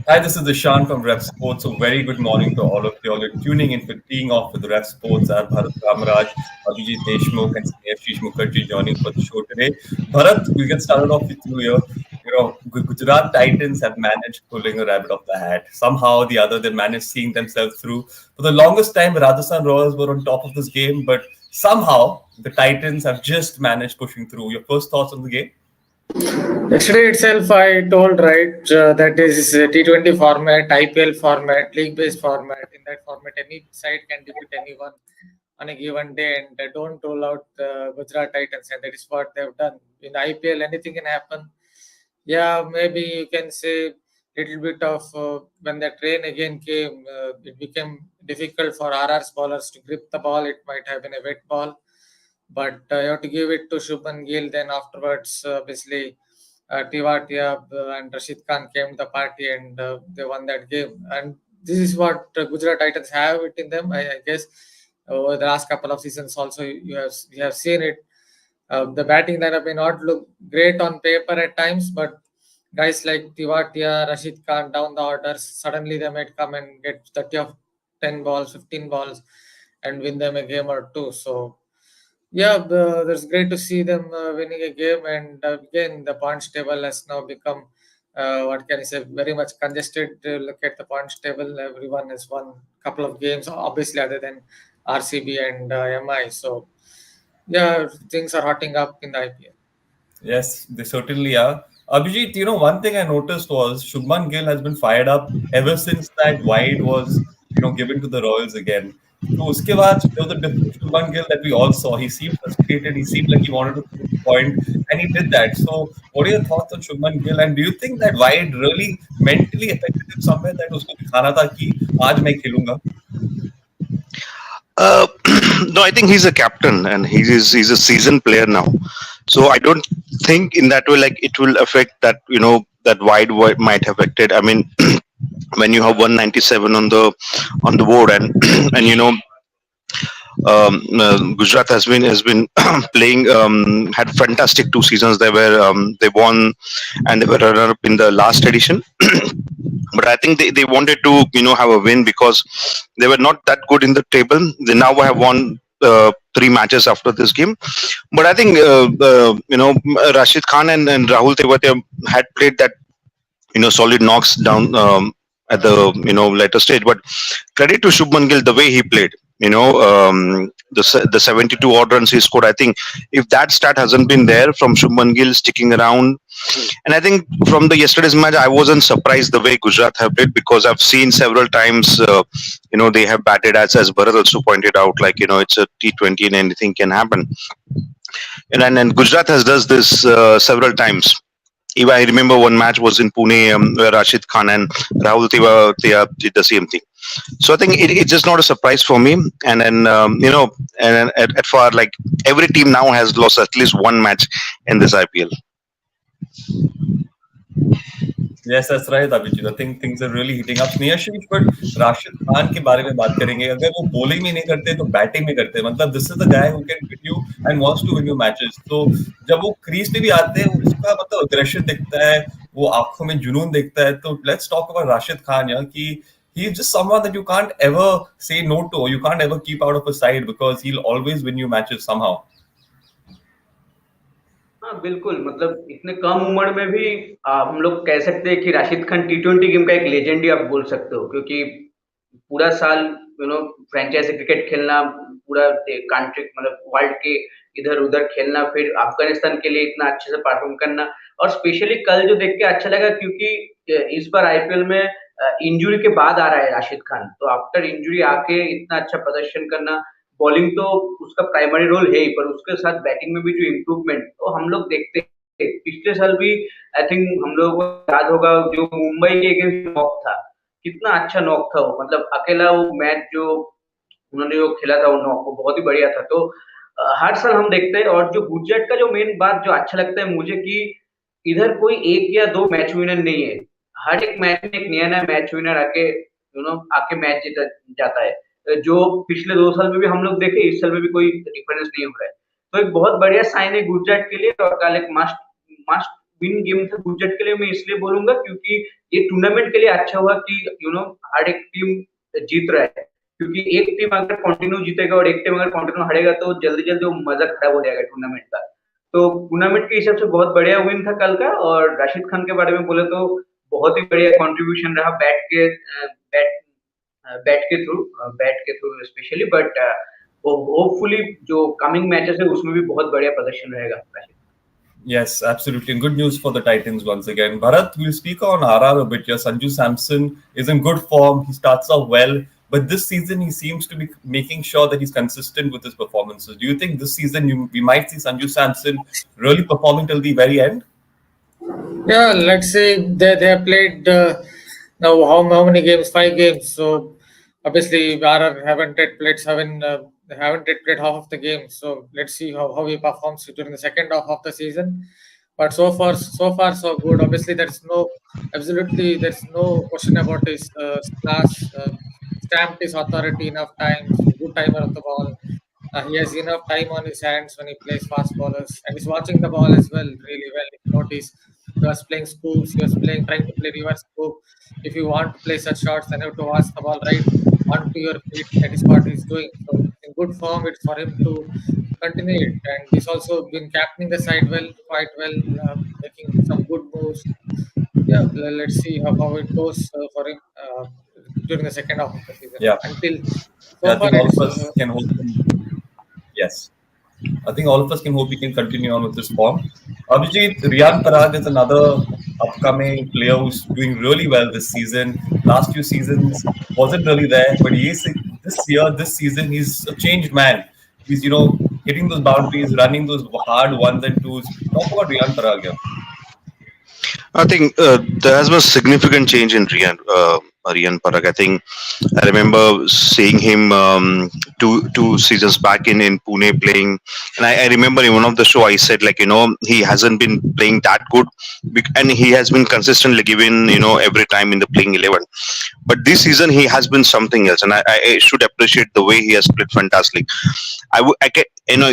Hi, this is Dishan from RevSportz. A very good morning to all of you. All are tuning in for Teeing Off with RevSportz. I have Bharat Ramaraj, Abhijit Deshmukh, and Sneha Mukherjee joining for the show today. Bharat, we get started off with you here. Gujarat Titans have managed pulling a rabbit off the hat. Somehow or the other, they managed seeing themselves through. For the longest time, Rajasthan Royals were on top of this game, but somehow the Titans have just managed pushing through. Your first thoughts on the game? Yesterday itself, I told right that is a T20 format, IPL format, league-based format. In that format, any side can defeat anyone on a given day, and they don't roll out Gujarat Titans, and that is what they've done. In IPL, anything can happen. Yeah, maybe you can say little bit of when the train again came, it became difficult for RR's bowlers to grip the ball. It might have been a wet ball, but you have to give it to Shubman Gill. Then afterwards, obviously, Tiwatia and Rashid Khan came to the party and they won that game. And this is what Gujarat Titans have it in them. I guess over the last couple of seasons, also you have seen it. The batting lineup may not look great on paper at times, but guys like Tiwatia, Rashid Khan down the orders, suddenly they might come and get 30 of 10 balls, 15 balls, and win them a game or two. So yeah, that's great to see them winning a game. And again, the points table has now become, what can I say, very much congested. Look at the points table. Everyone has won a couple of games, obviously, other than RCB and MI. So yeah, things are hotting up in the IPL. Yes, they certainly are. Abhijit, one thing I noticed was Shubman Gill has been fired up ever since that wide was, given to the Royals again. So uske baad, there was a different Shubman Gill that we all saw. He seemed frustrated. He seemed like he wanted to prove a point, and he did that. So, what are your thoughts on Shubman Gill? And do you think that wide really mentally affected him somewhere that usko dikhana tha ki aaj main khelunga? Uh, no, I think he's a captain and he's a seasoned player now. So I don't think in that way like it will affect that that wide might have affected. I mean, when you have 197 on the board and and Gujarat has been playing had fantastic 2 seasons. They won and they were runner up in the last edition. But I think they wanted to have a win because they were not that good in the table. They now have won 3 matches after this game. But I think Rashid Khan and Rahul Tewatia had played that solid knocks down at the later stage. But credit to Shubman Gill the way he played. The 72 odd runs he scored. I think if that stat hasn't been there from Shubman Gill sticking around, and I think from the yesterday's match, I wasn't surprised the way Gujarat have played because I've seen several times, they have batted as Bharat also pointed out, like it's a T20 and anything can happen. And Gujarat has does this several times. If I remember one match was in Pune where Rashid Khan and Rahul Tewatia did the same thing. So I think it's just not a surprise for me. And then and at far like every team now has lost at least one match in this IPL. Yes, that's right, Abhijit. I think things are really heating up. Sneha, but Rashid Khan के बारे में बात करेंगे. अगर वो bowling में नहीं करते तो batting में करते. मतलब this is the guy who can win you and wants to win you matches. तो जब वो crease पे भी आते हैं, उसका मतलब aggression दिखता है, वो आंखों में जुनून दिखता है. तो let's talk about Rashid Khan यहाँ कि he's just someone that you can't ever say no to. You can't ever keep out of his side because he'll always win you matches somehow. हाँ बिल्कुल, मतलब इतने कम उम्र में भी हम लोग कह सकते हैं कि राशिद खान टी20 गेम का एक लेजेंड ही आप बोल सकते हो क्योंकि पूरा साल फ्रेंचाइजी क्रिकेट खेलना, पूरा कंट्री मतलब वर्ल्ड के इधर उधर खेलना, फिर अफगानिस्तान के लिए इतना अच्छे से परफॉर्म करना और स्पेशली कल जो देख के अच्छा लगा क्योंकि इस बार आईपीएल में इंजरी के बाद आ रहा है राशिद खान, तो आफ्टर इंजरी आके इतना अच्छा प्रदर्शन करना, बॉलिंग तो उसका प्राइमरी रोल है ही पर उसके साथ बैटिंग में भी जो इम्प्रूवमेंट तो हम लोग देखते हैं पिछले साल भी आई थिंक हम लोगों को याद होगा जो मुंबई के अगेंस्ट नॉक था, कितना अच्छा नॉक था वो, मतलब अकेला वो मैच जो उन्होंने जो खेला था वो नॉक वो बहुत ही बढ़िया था। तो हर साल हम देखते हैं और जो गुजरात का जो मेन बात जो अच्छा लगता है मुझे कि इधर कोई एक या दो मैच विनर नहीं है, हर एक मैच में एक नया नया मैच विनर आके आके मैच जीता जाता है, जो पिछले 2 साल में भी हम लोग देखे, इस साल में भी कोई डिफरेंस नहीं हो रहा है। तो एक बहुत बढ़िया साइन है गुजरात के लिए और कल एक मस्ट मस्ट विन गेम था गुजरात के लिए, मैं इसलिए बोलूंगा क्योंकि ये टूर्नामेंट के लिए अच्छा हुआ कि हर एक टीम जीत रहा है, क्योंकि एक टीम अगर कंटिन्यू जीतेगा और एक टीम अगर कंटिन्यू हारेगा तो जल्दी जल्दी वो मजा खराब हो जाएगा टूर्नामेंट का। तो टूर्नामेंट के हिसाब से बहुत बढ़िया विन था कल का। और राशिद खान के बारे में बोले तो बहुत ही बढ़िया कंट्रीब्यूशन रहा बैट के थ्रू स्पेशली, बट होपफुली जो कमिंग मैचेस है उसमें भी बहुत बढ़िया प्रदर्शन रहेगा। Yes, absolutely. And good news for the Titans once again. Bharat, we'll speak on RR a bit here. Sanju Samson is in good form. He starts off well. But this season, he seems to be making sure that he's consistent with his performances. Do you think this season we might see Sanju Samson really performing till the very end? Yeah, let's say they have played now how many games? 5 games. So obviously, RR haven't yet played half of the game. So let's see how he performs during the second half of the season. But so far so good. Obviously, there's no question about his class. Stamped his authority enough times. Good timer of the ball. He has enough time on his hands when he plays fast ballers, and he's watching the ball as well really well. If you notice, he was playing scoops, he was trying to play reverse scoop. If you want to play such shots, then you have to watch the ball right onto your feet. That is what he's doing. So in good form, it's for him to continue it. And he's also been captaining the side quite well, making some good moves. Yeah, let's see how it goes for him during the second half of the season. Yeah. Until Yeah, so I far, think all it's of us can hope. Yes. I think all of us can hope he can continue on with this form. Abhijit, Riyan Parag is another upcoming player who's doing really well this season. Last few seasons wasn't really there, but this season, he's a changed man. He's, hitting those boundaries, running those hard ones and twos. Talk about Riyan Parag here. I think there has been a significant change in Riyan Parag. I think I remember seeing him two seasons back in Pune playing, and I remember in one of the show I said, like, he hasn't been playing that good, and he has been consistently given, every time in the playing 11. But this season he has been something else, and I should appreciate the way he has played fantastic. I can,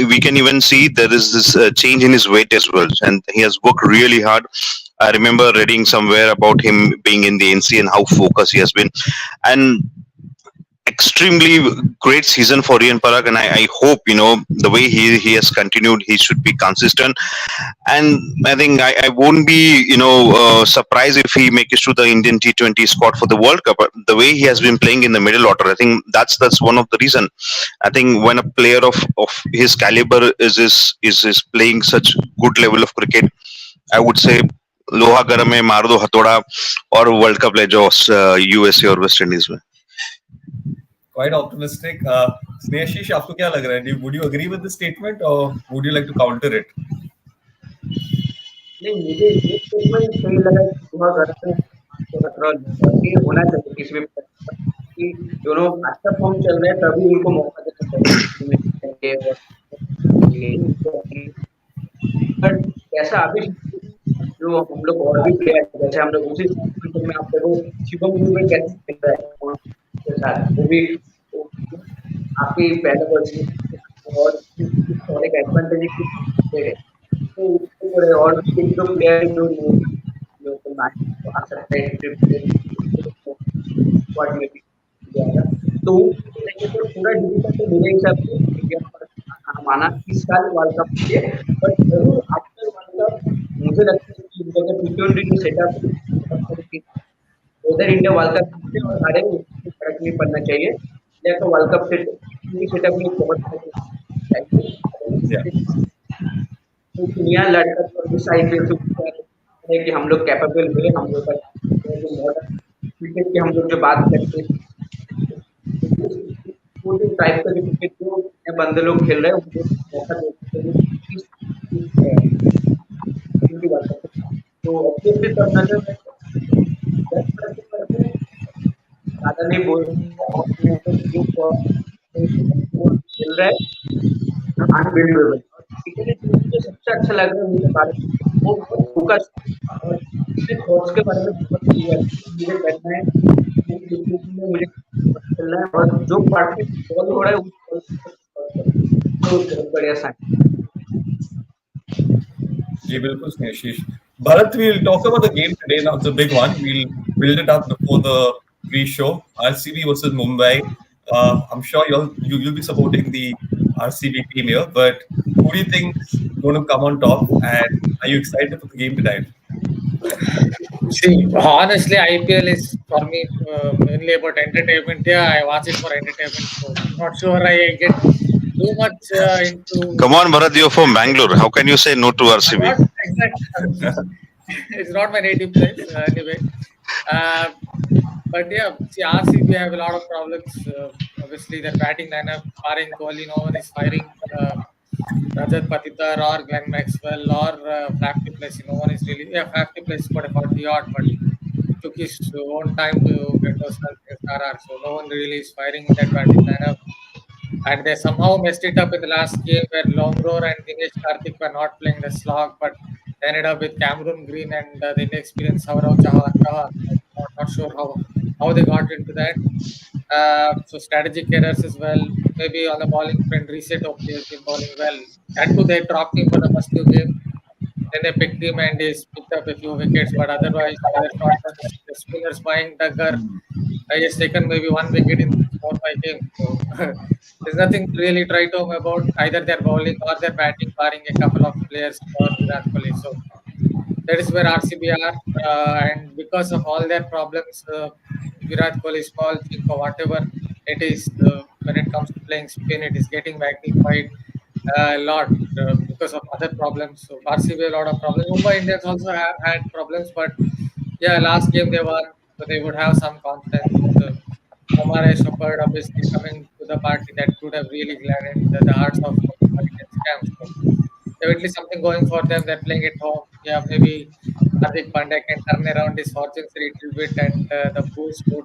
we can even see there is this change in his weight as well, and he has worked really hard. I remember reading somewhere about him being in the NC and how focused he has been, and extremely great season for Riyan Parag. And I hope the way he has continued, he should be consistent. And I think I won't be surprised if he makes it to the Indian T20 squad for the World Cup. But the way he has been playing in the middle order, I think that's one of the reason. I think when a player of his caliber is playing such good level of cricket, I would say लोहा गर्म में मार दो हथौड़ा और world cup ले जाओ USA और वेस्ट इंडीज में. Quite optimistic. Snehashish, आपको क्या लग रहा है? Would you agree with this statement or would you like to counter it? नहीं, मुझे ये स्टेटमेंट सही लगा कि लोहा गर्म में तो खतरा ये होना चाहिए किसी भी कि अच्छा फॉर्म चल रहा है तभी उनको मौका देना चाहिए. बट ऐसा अभी जो हम लोग और भी प्लेयर जैसे हम लोग उसी में आप देखो शिवम दुबे कैसे खेल रहा है के साथ, वो भी आपकी पहले और एक एडवांटेज की तो उसको और भी एक दो प्लेयर जो मैच आ सकते हैं स्क्वाड में जाएगा तो पूरा डिवीजन तो मेरे हिसाब से इंडिया पर माना इस साल वर्ल्ड कप के लिए. बट जरूर आफ्टर वर्ल्ड कप मुझे लगता है कि T20 जो सेटअप उधर इंडिया वर्ल्ड कप जीते और हारे उससे फर्क नहीं पड़ना चाहिए. इंडिया का वर्ल्ड कप सेटअप में बहुत दुनिया लड़का तो साइड से कि हम लोग कैपेबल हुए, हम लोग मॉडर्न क्रिकेट की हम लोग जो बात करते हैं टाइप का क्रिकेट जो बंदे लोग खेल रहे हैं उनको मौका तो ऑब्वियसली तब नजर ज्यादा नहीं बोल खेल रहा है अनबिलीवेबल. मुझे सबसे अच्छा लग रहा है मुझे बारे में वो बहुत फोकस और थॉट्स के बारे में बहुत मुझे करना है मुझे खेलना है और जो परफेक्ट बॉल हो रहा है वो बहुत बढ़िया साइन. जी बिल्कुल Snehashish. Bharat, we'll talk about the game today. Now it's a big one. We'll build it up before the pre-show. RCB versus Mumbai. I'm sure you'll be supporting the RCB team here, but who do you think is going to come on top? And are you excited for the game tonight? See, honestly, IPL is for me mainly about entertainment. Yeah, I watch it for entertainment. So not sure I get too much into. Come on, Bharat, you're from Bangalore. How can you say no to RCB? Not exact. It's not my native place anyway. Uh, but yeah, see, RCB have a lot of problems. Obviously, their batting lineup, barring Kohli, no one is firing. Rajat Patitar or Glenn Maxwell or Faf du Plessis. No one is really. Yeah, Faf du Plessis got a 40 odd, but took his own time to get those runs against RR. So no one really is firing in that batting lineup. And they somehow messed it up in the last game where Longroar and Dinesh Karthik were not playing the slog, but they ended up with Cameron Green and the inexperienced Saurav Chauhan. Not sure how they got into that. So strategic errors as well. Maybe on the bowling front, Reset Oakley has been bowling well. That too, they dropped him for the first two games. Then they picked him and he's picked up a few wickets. But otherwise, other short runs, the spinners buying Duggar. I just taken maybe one wicket in 4 5 games. So there's nothing to really try to home about either their bowling or their batting, barring a couple of players for Virat Kohli. So that is where RCB are, and because of all their problems, Virat Kohli small thing for whatever it is. When it comes to playing spin, it is getting magnified a lot because of other problems. So RCB a lot of problems. Mumbai Indians also have had problems, but yeah, last game they won, so they would have some confidence. Omar Shepherd obviously coming to the party that could have really gladdened the hearts of Mumbai Indians fans. So definitely something going for them. They're playing at home. Yeah, maybe Hardik Pandya can turn around his fortunes a little bit, and the boost would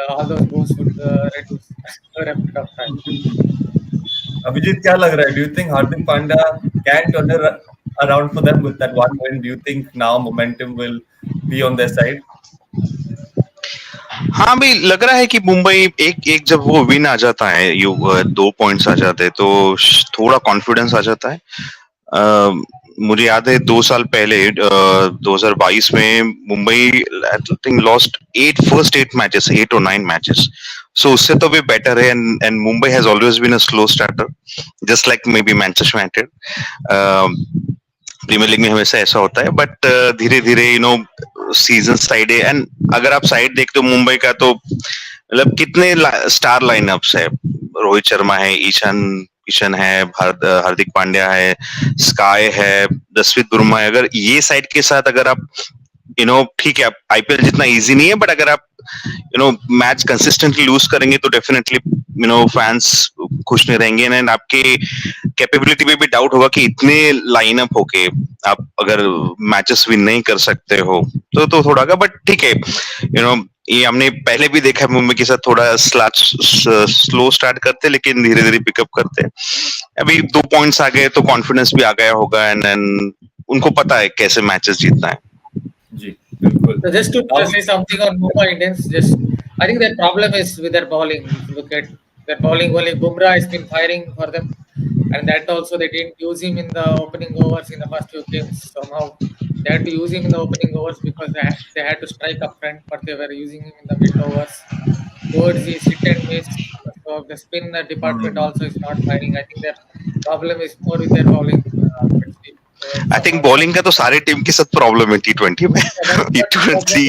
all those boosts would reduce over a bit of time. Abhijit, क्या लग रहा है? Do you think Hardik Pandya can turn it around for them with that one win? Do you think now momentum will be on their side? हाँ भाई, लग रहा है कि मुंबई एक एक जब वो विन आ जाता है, 2 पॉइंट्स आ जाते हैं, तो थोड़ा कॉन्फिडेंस आ जाता है. मुझे याद है 2 साल पहले 2022 में मुंबई आई थिंक लॉस्ट 8 8 और 9 मैचेस. सो उससे तो भी बेटर है. And Mumbai has always been a slow starter, just like maybe Manchester United. Premier League में हमेशा ऐसा होता है, बट धीरे धीरे सीजन साइड है. एंड अगर आप साइड देखते हो मुंबई का, तो मतलब कितने स्टार लाइनअप्स है. रोहित शर्मा है, ईशान है, हार्दिक पांड्या है, स्काई है, जसप्रीत बुमराह है. अगर ये साइड के साथ अगर आप ठीक है, आईपीएल जितना इजी नहीं है, बट अगर आप मैच कंसिस्टेंटली लूज करेंगे तो डेफिनेटली फैंस खुश नहीं रहेंगे. एंड आपके कैपेबिलिटी पे भी डाउट होगा कि इतने लाइनअप होके आप अगर मैचेस विन नहीं कर सकते हो तो थोड़ा का. बट ठीक है, ये हमने पहले भी देखा है मुंबई के साथ, थोड़ा स्लो स्टार्ट करते लेकिन धीरे धीरे पिकअप करते. अभी 2 पॉइंट्स आ गए तो कॉन्फिडेंस भी आ गया होगा. एंड उनको पता है कैसे मैचेस जीतना है. So just to say something on Mumbai Indians, I think their problem is with their bowling. If you look at their bowling, only Bumrah has been firing for them, and that also they didn't use him in the opening overs in the first few games. Somehow they had to use him in the opening overs because they had to strike up front, but they were using him in the mid overs. Towards his hit and miss, so the spin department also is not firing. I think their problem is more with their bowling. I think bowling का तो सारे team के साथ problem है T20 में. T20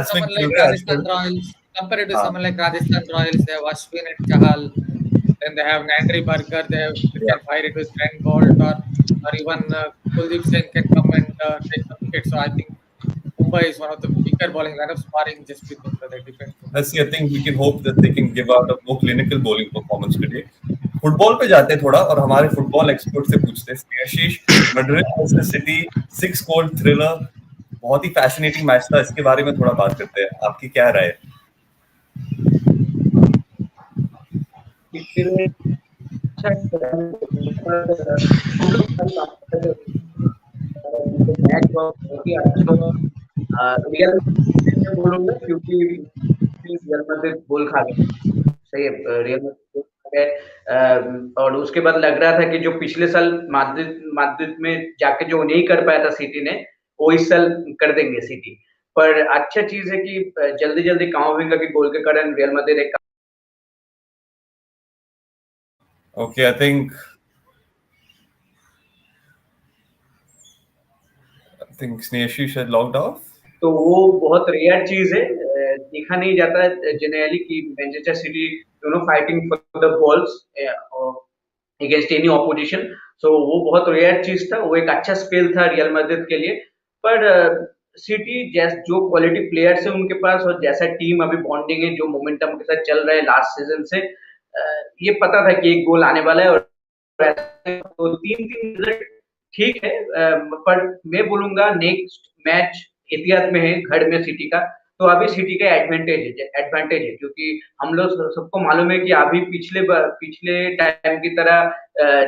someone like Rajasthan Royals, compared to someone like Rajasthan Royals, they have Ashwin and Chahal, then they have Nandri Burger, they can fire it with Trent Bolt, or even Kuldeep Singh can come and take some wickets. So I think Mumbai is one of the weaker bowling lineups, barring just with the defense. Let's see, I think we can hope that they can give out a more clinical bowling performance today. Football पे जाते हैं थोड़ा और हमारे football expert से पूछते हैं. आशीष, Madrid versus city 6 गोल thriller, बहुत ही फैसिनेटिंग मैच था. इसके बारे में थोड़ा बात करते हैं. आपकी क्या राय है? बोलूंगा क्योंकि रियल मैड्रिड गोल खा गए. सही है, रियल मैड्रिड है। और उसके बाद लग रहा था कि जो पिछले साल माद्रिद में जाके जो नहीं कर पाया था सिटी ने, वो इस साल कर देंगे सिटी। पर अच्छा चीज है कि जल्दी जल्दी कामाविंगा के गोल के कारण रियल मैड्रिड एक Okay, I think Snehashish had logged off. तो वो बहुत रेयर चीज है, देखा नहीं जाता जनरली कि Manchester City fighting for the balls against any opposition. So वो बहुत रेयर चीज था, वो एक अच्छा स्पेल था रियल मैड्रिड के लिए। पर सिटी जो क्वालिटी प्लेयर्स है उनके पास और जैसा टीम अभी बॉन्डिंग है, जो मोमेंटम के साथ चल रहा है लास्ट सीजन से, ये पता था कि एक गोल आने वाला है। और तो 3-3 रिजल्ट ठीक है, पर मैं बोलूंगा नेक्स्ट मैच एतिहाद में है, घर में सिटी का, तो अभी सिटी का एडवांटेज है क्योंकि हम लोग सबको मालूम है कि अभी पिछले टाइम की तरह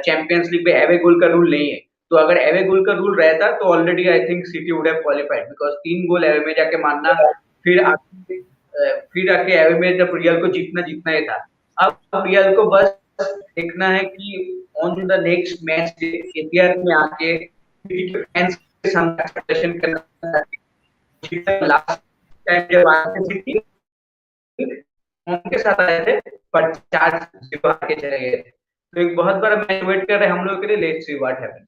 चैंपियंस लीग में एवे गोल का रूल नहीं है। तो अगर एवे गोल का रूल रहता तो already I think city would have qualified, because 3 गोल एवे में जाके मारना, फिर आके एवे में जब रियल को जीतना ही था। अब रियल को बस देखना है कि ऑन द नेक्स्ट मैच एतिहाद में आके सिटी के फैंस के सामने प्रदर्शन करना। लास्ट टाइम जब आए थे सिटी उनके साथ आए थे, पर 4-0 हार के चले गए। तो एक बहुत बड़ा मैच वेट कर रहे हैं हम लोग के लिए, let's see what happens.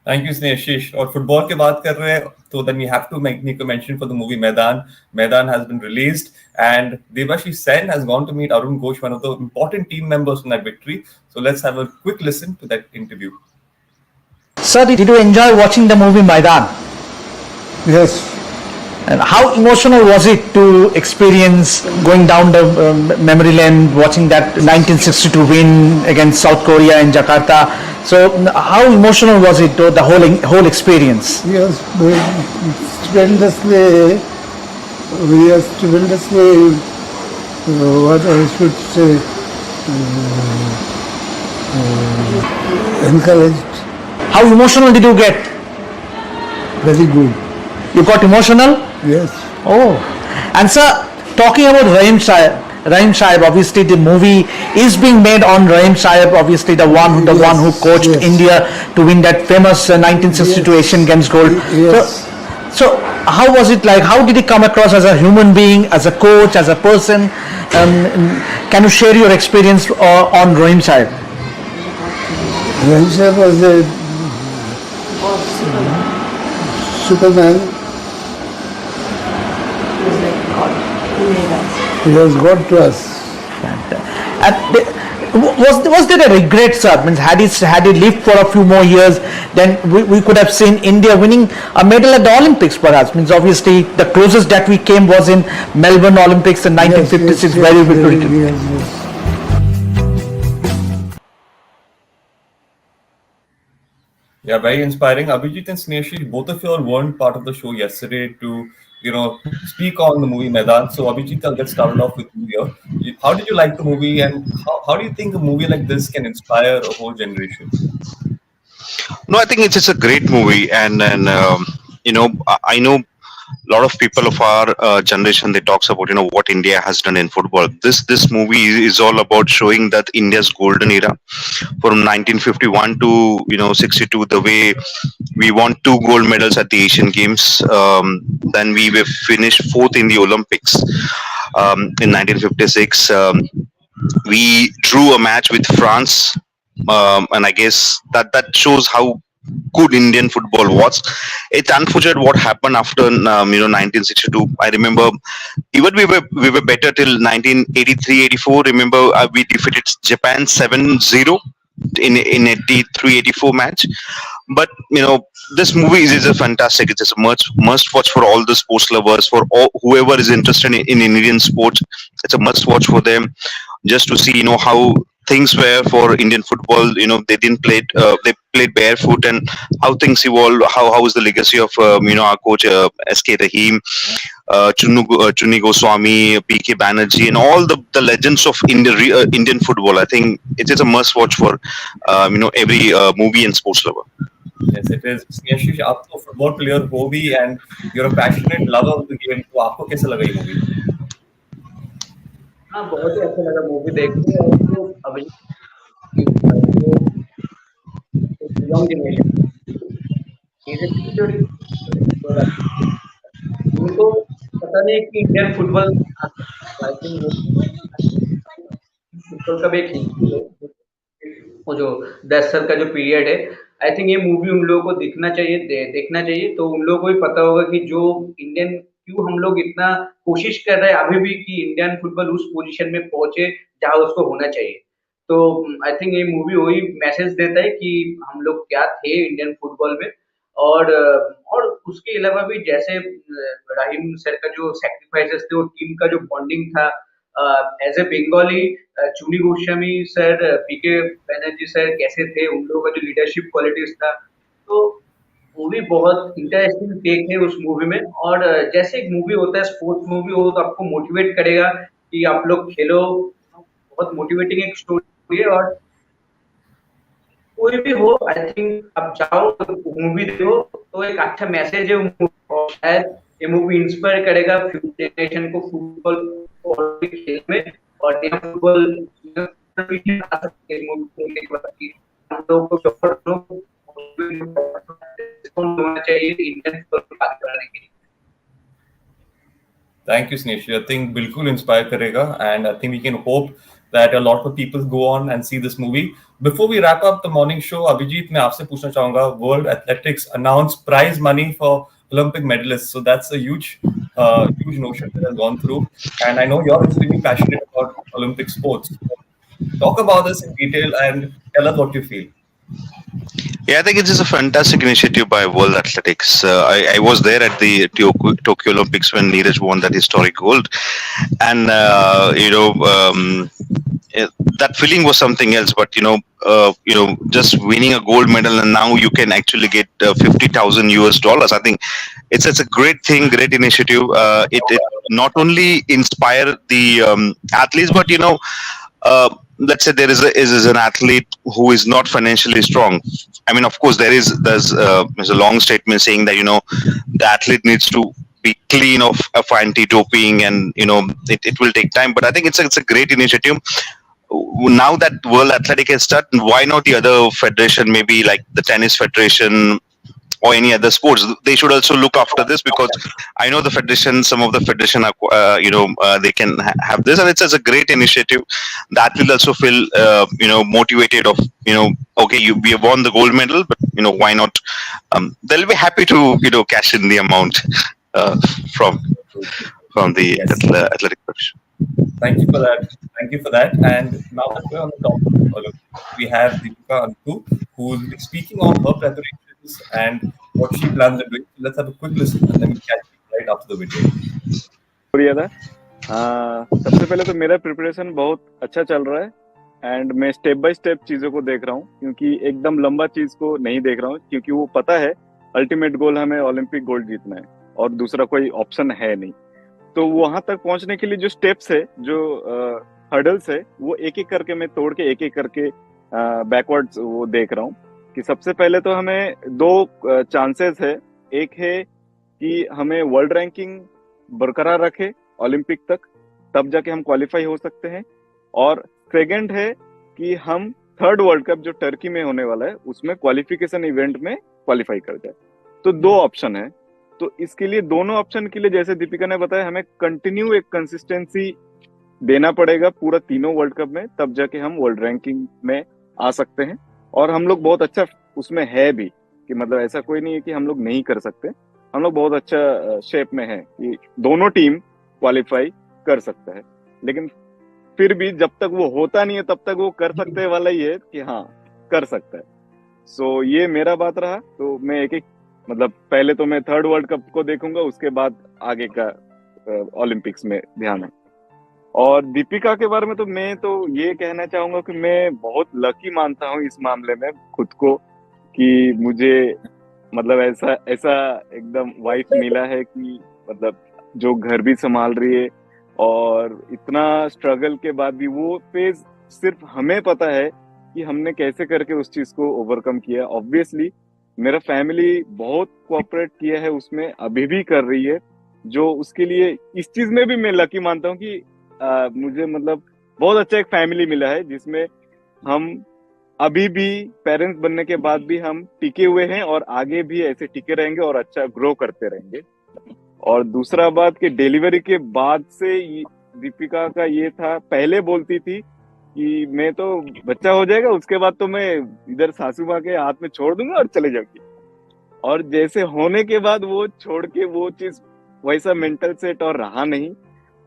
Thank you, Snehashish. और फुटबॉल की बात कर रहे हैं तो then we have to make a mention for the movie Maidan. Maidan has been released and Devashish Sen has gone to meet Arun Ghosh, one of the important team members in that victory. So let's have a quick listen to that interview. Sir, did you enjoy watching the movie Maidan? Yes, And how emotional was it to experience going down the memory lane, watching that 1962 win against South Korea in Jakarta? So, how emotional was it, the whole experience? yes, tremendously, yes, tremendously, what I should say, encouraged, How emotional did you get? very good, You got emotional? yes. Oh, and sir, talking about Rahim Sahib, obviously the movie is being made on Rahim Sahib, obviously the one who coached yes. India to win that famous 1962 Yes. Asian Games gold. Yes. So how was it like? How did he come across as a human being, as a coach, as a person? Can you share your experience on Rahim Sahib? Rancher was a Superman. He was God to us. And was there a regret, sir? Means had he lived for a few more years, then we could have seen India winning a medal at the Olympics, perhaps. Means obviously the closest that we came was in Melbourne Olympics in 1956. Yes, Very yes, good. yes, yes. Yeah, very inspiring. Abhijit and Snehashish, both of you all weren't part of the show yesterday to, speak on the movie Maidan. So Abhijit, I'll get started off with you here. How did you like the movie and how do you think a movie like this can inspire a whole generation? No, I think it's a great movie, and I know a lot of people of our generation, they talks about what India has done in football. This movie is all about showing that India's golden era from 1951 to 62, the way we won 2 gold medals at the Asian Games. Then we were finished 4th in the Olympics in 1956. We drew a match with France, and I guess that shows how good Indian football was. It's unfortunate what happened after 1962. I remember even we were better till 1983-84. Remember we defeated Japan 7-0 in 83-84 match. But this movie is a fantastic. It's a must watch for all the sports lovers, for whoever is interested in Indian sports. It's a must watch for them, just to see how things were for Indian football. They didn't play. They played barefoot, and how things evolved. How is the legacy of our coach SK Rahim, Chunni Goswami, PK Banerjee, and all the legends of Indian football. I think it is a must watch for every movie and sports lover. Yes, it is. Snehashish, आप तो football player हो भी and you're a passionate lover of the game. तो आपको कैसा लगा ये movie? हाँ, बहुत ही अच्छा लगा मूवी देख के। और जो अभिजीत जो यंग जनरेशन उनको पता नहीं कि Indian football I think football का भी एक हिस्ट्री है। वो जो 10 साल का जो पीरियड है, आई थिंक ये मूवी उन लोगों को दिखना चाहिए, देखना चाहिए, तो उन लोगों को भी पता होगा कि जो इंडियन क्यों हम लोग इतना कोशिश कर रहे हैं अभी भी कि इंडियन फुटबॉल उस पोजीशन में पहुंचे जहां उसको होना चाहिए। तो आई थिंक ये मूवी वही मैसेज देता है कि हम लोग क्या थे इंडियन फुटबॉल में। और उसके अलावा भी जैसे राहिम सर का जो सेक्रीफाइसेस थे और टीम का जो बॉन्डिंग था, एज ए बंगाली, चुनी गोस्वामी सर, पीके बैनर्जी सर कैसे थे, उन लोगों का जो लीडरशिप क्वालिटीज था, तो वो भी बहुत इंटरेस्टिंग टेक है उस मूवी में। और जैसे एक मूवी होता है, स्पोर्ट्स मूवी हो, तो आपको मोटिवेट करेगा कि आप लोग खेलो। बहुत मोटिवेटिंग एक स्टोरी है। और कोई भी हो, आई थिंक आप जाओ मूवी देखो, तो एक अच्छा मैसेज है वो movie, और शायद ये मूवी इंस्पायर करेगा फ्यूचर जनरेशन को फुटबॉल और भी खेल में। और ये फुटबॉल आ सकते हैं मूवी देखने के बाद कि हम लोगों को होना चाहिए इंडियन फुटबॉल को आगे बढ़ाने के लिए। Thank you, Snesh. I think bilkul inspire karega, and I think we can hope that a lot of people go on and see this movie. Before we wrap up the morning show, Abhijit, मैं आपसे पूछना चाहूँगा, World Athletics announced prize money for Olympic medalists. So that's a huge notion that has gone through. And I know you're extremely passionate about Olympic sports. Talk about this in detail and tell us what you feel. Yeah, I think it is a fantastic initiative by World Athletics. I was there at the Tokyo Olympics when Neeraj won that historic gold, and eh, that feeling was something else. But just winning a gold medal, and now you can actually get $50,000. I think it's a great thing, great initiative. It not only inspire the athletes, but let's say is an athlete who is not financially strong. I mean, of course, there's a long statement saying that the athlete needs to be clean of anti-doping, and it will take time. But I think it's a great initiative. Now that World Athletic has started, why not the other federation, maybe like the tennis federation or any other sports, they should also look after this, because I know some of the federation are they can have this, and it's a great initiative that will also feel motivated of okay, we have won the gold medal, but why not, they'll be happy to cash in the amount uh, from the Yes. athletic federation. Thank you for that. Thank you for that. And now that we're on the topic of Olympics, we have Deepika Antu, who will be speaking on her preparations and what she plans on doing. Let's have a quick listen, and then we'll catch you right after the video. हो रहा था। सबसे पहले तो मेरा preparation बहुत अच्छा चल रहा है, एंड मैं स्टेप बाय स्टेप चीज़ों को देख रहा हूँ, क्योंकि एकदम लंबा चीज़ को नहीं देख रहा हूँ, क्योंकि वो पता है अल्टीमेट गोल हमें ओलंपिक गोल्ड जीतना है और दूसरा कोई ऑप्शन है नहीं। तो वहां तक पहुंचने के लिए जो स्टेप्स है, जो हर्डल्स है, वो एक एक करके मैं तोड़ के एक एक करके बैकवर्ड्स वो देख रहा हूँ। कि सबसे पहले तो हमें दो चांसेस है। एक है कि हमें वर्ल्ड रैंकिंग बरकरार रखे ओलंपिक तक, तब जाके हम क्वालिफाई हो सकते हैं। और सेकंड है कि हम थर्ड वर्ल्ड कप जो टर्की में होने वाला है उसमें क्वालिफिकेशन इवेंट में क्वालिफाई कर जाए। तो दो ऑप्शन है। तो इसके लिए दोनों ऑप्शन के लिए, जैसे दीपिका ने बताया, हमें कंटिन्यू एक कंसिस्टेंसी देना पड़ेगा पूरा तीनों वर्ल्ड कप में, तब जाके हम वर्ल्ड रैंकिंग में आ सकते हैं। और हम लोग बहुत अच्छा उसमें है भी, कि मतलब ऐसा कोई नहीं है कि हम लोग नहीं कर सकते। हम लोग बहुत अच्छा शेप में है कि दोनों टीम क्वालिफाई कर सकता है। लेकिन फिर भी जब तक वो होता नहीं है तब तक वो कर सकते वाला ही है कि हाँ कर सकता है। सो ये मेरा बात रहा। तो मैं एक एक मतलब पहले तो मैं थर्ड वर्ल्ड कप को देखूंगा, उसके बाद आगे का ओलंपिक्स में ध्यान है। और दीपिका के बारे में तो मैं तो ये कहना चाहूंगा कि मैं बहुत लकी मानता हूँ इस मामले में खुद को, कि मुझे मतलब ऐसा एकदम वाइफ मिला है कि मतलब जो घर भी संभाल रही है, और इतना स्ट्रगल के बाद भी वो फेज सिर्फ हमें पता है कि हमने कैसे करके उस चीज को ओवरकम किया। ऑब्वियसली मेरा फैमिली बहुत कोऑपरेट किया है उसमें, अभी भी कर रही है, जो उसके लिए इस चीज में भी मैं लकी मानता हूँ कि मुझे मतलब बहुत अच्छा एक फैमिली मिला है जिसमें हम अभी भी पेरेंट्स बनने के बाद भी हम टिके हुए हैं और आगे भी ऐसे टिके रहेंगे और अच्छा ग्रो करते रहेंगे। और दूसरा बात कि डिलीवरी के बाद से दीपिका का ये था, पहले बोलती थी कि मैं तो बच्चा हो जाएगा उसके बाद तो मैं इधर सासू माँ के हाथ में छोड़ दूंगा और चले जाऊंगी। और जैसे होने के बाद वो छोड़ के वो चीज वैसा मेंटल सेट और रहा नहीं,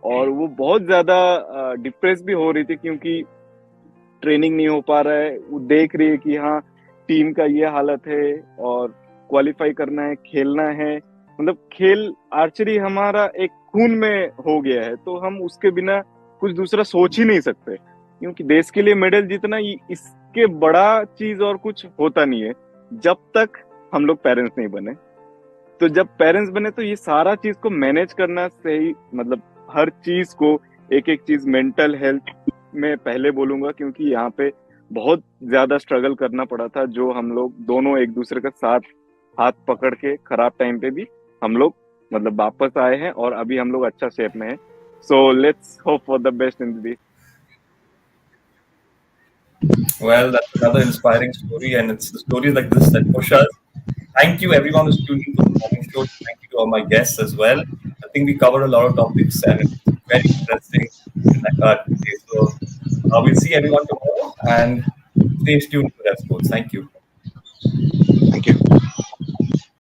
और वो बहुत ज्यादा डिप्रेस भी हो रही थी क्योंकि ट्रेनिंग नहीं हो पा रहा है। वो देख रही है कि हाँ टीम का ये हालत है और क्वालिफाई करना है, खेलना है, मतलब खेल आर्चरी हमारा एक खून में हो गया है, तो हम उसके बिना कुछ दूसरा सोच ही नहीं सकते क्योंकि देश के लिए मेडल जीतना इसके बड़ा चीज और कुछ होता नहीं है जब तक हम लोग पेरेंट्स नहीं बने। तो जब पेरेंट्स बने तो ये सारा चीज को मैनेज करना सही, मतलब हर चीज को एक एक चीज, मेंटल हेल्थ में पहले बोलूंगा क्योंकि यहाँ पे बहुत ज्यादा स्ट्रगल करना पड़ा था, जो हम लोग दोनों एक दूसरे का साथ हाथ पकड़ के खराब टाइम पे भी हम लोग मतलब वापस आए हैं और अभी हम लोग अच्छा शेप में हैं। So let's hope for the best in this. Well, that's another inspiring story, and it's the stories like this that push us. Thank you, everyone who's tuning to the morning show. Thank you to all my guests as well. I think we covered a lot of topics, and it's very interesting today. So we'll see everyone tomorrow, and stay tuned to RevSportz. Thank you. Thank you.